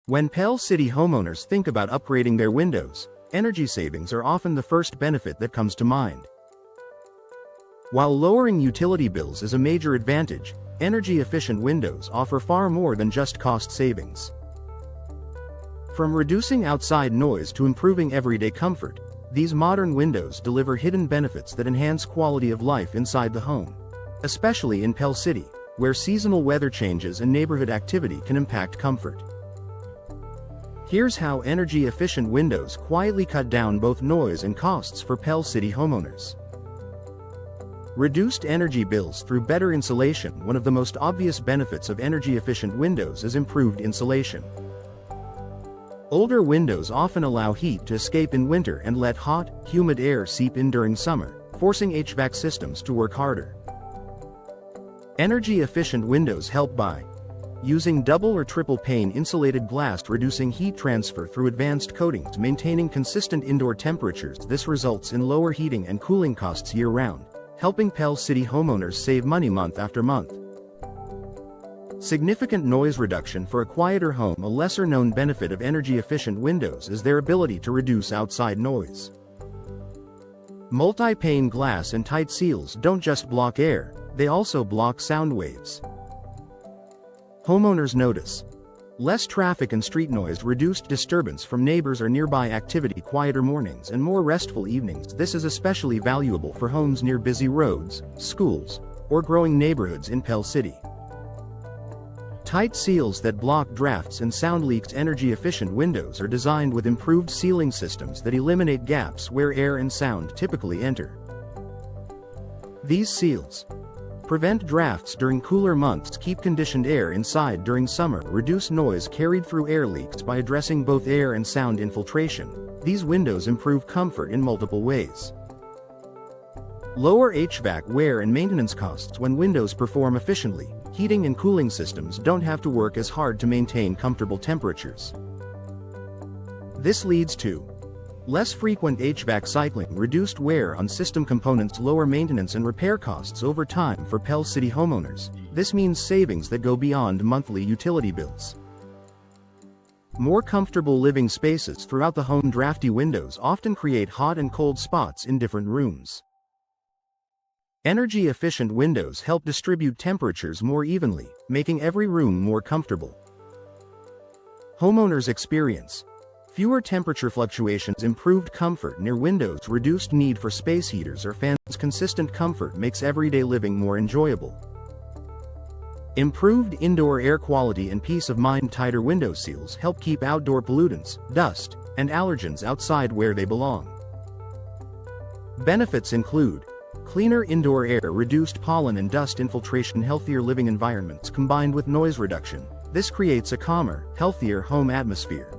When Pell City homeowners think about upgrading their windows, energy savings are often the first benefit that comes to mind. While lowering utility bills is a major advantage, energy-efficient windows offer far more than just cost savings. From reducing outside noise to improving everyday comfort, these modern windows deliver hidden benefits that enhance quality of life inside the home, especially in Pell City, where seasonal weather changes and neighborhood activity can impact comfort. Here's how energy-efficient windows quietly cut down both noise and costs for Pell City homeowners. Reduced energy bills through better insulation. One of the most obvious benefits of energy-efficient windows is improved insulation. Older windows often allow heat to escape in winter and let hot, humid air seep in during summer, forcing HVAC systems to work harder. Energy-efficient windows help by using double or triple pane insulated glass, reducing heat transfer through advanced coatings, maintaining consistent indoor temperatures. This results in lower heating and cooling costs year-round, helping Pell City homeowners save money month after month. Significant noise reduction for a quieter home. A lesser-known benefit of energy-efficient windows is their ability to reduce outside noise. Multi-pane glass and tight seals don't just block air, they also block sound waves. Homeowners notice less traffic and street noise, reduced disturbance from neighbors or nearby activity, quieter mornings and more restful evenings. This is especially valuable for homes near busy roads, schools, or growing neighborhoods in Pell City. Tight seals that block drafts and sound leaks. Energy-efficient windows are designed with improved sealing systems that eliminate gaps where air and sound typically enter. These seals prevent drafts during cooler months, keep conditioned air inside during summer, reduce noise carried through air leaks. By addressing both air and sound infiltration, these windows improve comfort in multiple ways. Lower HVAC wear and maintenance costs. When windows perform efficiently, heating and cooling systems don't have to work as hard to maintain comfortable temperatures. This leads to less frequent HVAC cycling, reduced wear on system components, lower maintenance and repair costs over time for Pell City homeowners. This means savings that go beyond monthly utility bills. More comfortable living spaces throughout the home. Drafty windows often create hot and cold spots in different rooms. Energy-efficient windows help distribute temperatures more evenly, making every room more comfortable. Homeowners experience fewer temperature fluctuations, improved comfort near windows, reduced need for space heaters or fans. Consistent comfort makes everyday living more enjoyable. Improved indoor air quality and peace of mind. Tighter window seals help keep outdoor pollutants, dust, and allergens outside where they belong. Benefits include cleaner indoor air, reduced pollen and dust infiltration, healthier living environments combined with noise reduction. This creates a calmer, healthier home atmosphere.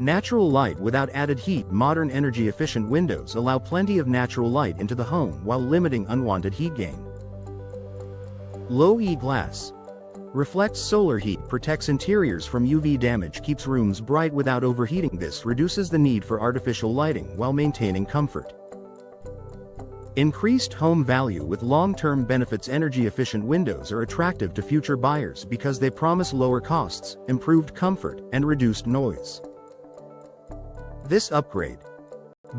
Natural light without added heat. Modern energy-efficient windows allow plenty of natural light into the home while limiting unwanted heat gain. Low E glass reflects solar heat, protects interiors from UV damage, keeps rooms bright without overheating. This reduces the need for artificial lighting while maintaining comfort. Increased home value with long-term benefits. Energy-efficient windows are attractive to future buyers because they promise lower costs, improved comfort, and reduced noise. This upgrade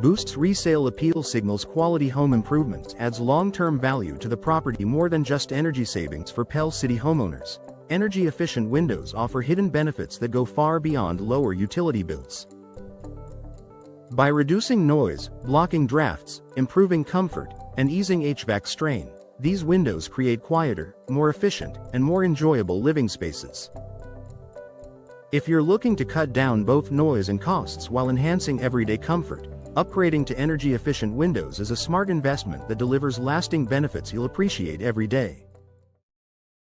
boosts resale appeal, signals quality home improvements, adds long-term value to the property. More than just energy savings for Pell City homeowners, energy-efficient windows offer hidden benefits that go far beyond lower utility bills. By reducing noise, blocking drafts, improving comfort, and easing HVAC strain, these windows create quieter, more efficient, and more enjoyable living spaces. If you're looking to cut down both noise and costs while enhancing everyday comfort, upgrading to energy-efficient windows is a smart investment that delivers lasting benefits you'll appreciate every day.